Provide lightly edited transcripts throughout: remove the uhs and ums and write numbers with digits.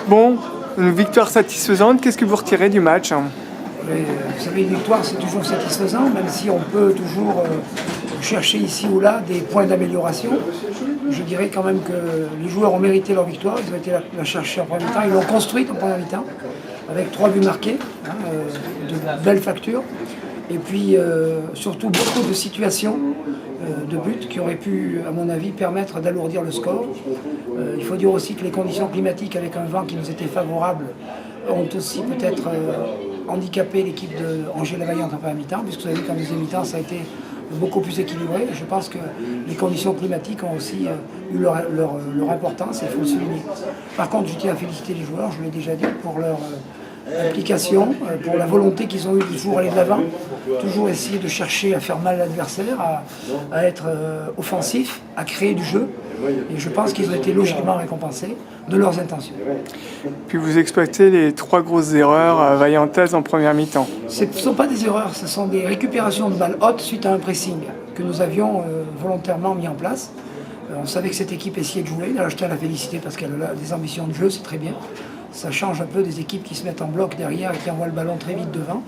Bon, une victoire satisfaisante, qu'est-ce que vous retirez du match? Mais, vous savez, une victoire, c'est toujours satisfaisant, même si on peut toujours chercher ici ou là des points d'amélioration. Je dirais quand même que les joueurs ont mérité leur victoire, ils ont été la chercher en première mi-temps, ils l'ont construite en première mi-temps, avec 3 buts marqués, de belles factures, et puis surtout beaucoup de situations de buts qui auraient pu, à mon avis, permettre d'alourdir le score. Il faut dire aussi que les conditions climatiques, avec un vent qui nous était favorable, ont aussi peut-être handicapé l'équipe de Angers-la-Vaillante en première mi-temps, puisque vous avez vu qu'en deuxième mi-temps, ça a été beaucoup plus équilibré. Et je pense que les conditions climatiques ont aussi eu leur importance, et il faut le souligner. Par contre, je tiens à féliciter les joueurs, je l'ai déjà dit, pour leur implication, pour la volonté qu'ils ont eu de toujours aller de l'avant, toujours essayer de chercher à faire mal à l'adversaire, à être offensif, à créer du jeu. Et je pense qu'ils ont été logiquement récompensés de leurs intentions. Puis vous exploitez les 3 grosses erreurs vaillantaises en première mi-temps. Ce ne sont pas des erreurs, ce sont des récupérations de balles hautes suite à un pressing que nous avions volontairement mis en place. On savait que cette équipe essayait de jouer. Là, je tiens à la féliciter parce qu'elle a des ambitions de jeu, c'est très bien. Ça change un peu des équipes qui se mettent en bloc derrière et qui envoient le ballon très vite devant,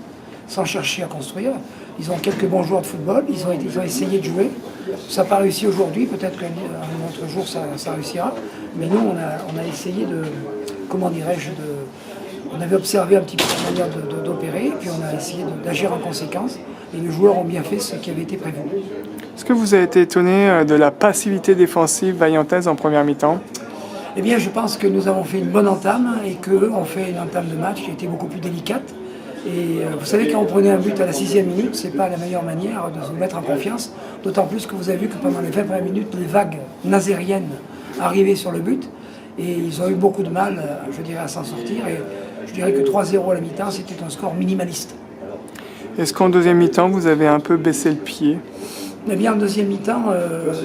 sans chercher à construire. Ils ont quelques bons joueurs de football, ils ont essayé de jouer. Ça n'a pas réussi aujourd'hui, peut-être qu'un autre jour ça réussira. Mais nous, on a essayé de, comment dirais-je, on avait observé un petit peu la manière d'opérer, et puis on a essayé d'agir en conséquence. Et les joueurs ont bien fait ce qui avait été prévu. Est-ce que vous avez été étonné de la passivité défensive vaillantaise en première mi-temps? Eh bien, je pense que nous avons fait une bonne entame et qu'eux ont fait une entame de match qui était beaucoup plus délicate. Et vous savez, quand on prenait un but à la 6e minute, c'est pas la meilleure manière de se mettre en confiance. D'autant plus que vous avez vu que pendant les 20 premières minutes, les vagues nazériennes arrivaient sur le but. Et ils ont eu beaucoup de mal, je dirais, à s'en sortir. Et je dirais que 3-0 à la mi-temps, c'était un score minimaliste. Est-ce qu'en deuxième mi-temps, vous avez un peu baissé le pied? Eh bien, en deuxième mi-temps,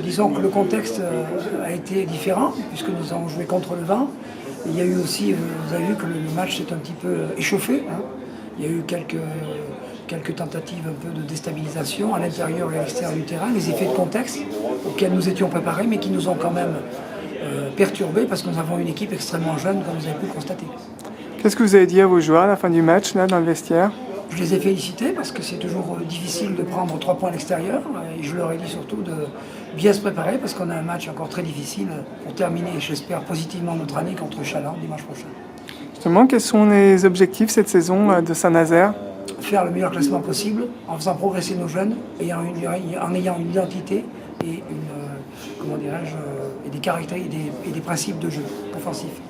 disons que le contexte a été différent, puisque nous avons joué contre le vent. Il y a eu aussi, vous avez vu que le match s'est un petit peu échauffé. Il y a eu quelques tentatives un peu de déstabilisation à l'intérieur et à l'extérieur du terrain, les effets de contexte auxquels nous étions préparés, mais qui nous ont quand même perturbés, parce que nous avons une équipe extrêmement jeune, comme vous avez pu le constater. Qu'est-ce que vous avez dit à vos joueurs à la fin du match, là, dans le vestiaire? Je les ai félicités parce que c'est toujours difficile de prendre 3 points à l'extérieur. Et je leur ai dit surtout de bien se préparer parce qu'on a un match encore très difficile pour terminer, j'espère, positivement notre année contre Chaland dimanche prochain. Justement, quels sont les objectifs cette saison de Saint-Nazaire? Faire le meilleur classement possible en faisant progresser nos jeunes, en ayant une identité et, comment dirais-je, et des caractéristiques et des principes de jeu offensifs.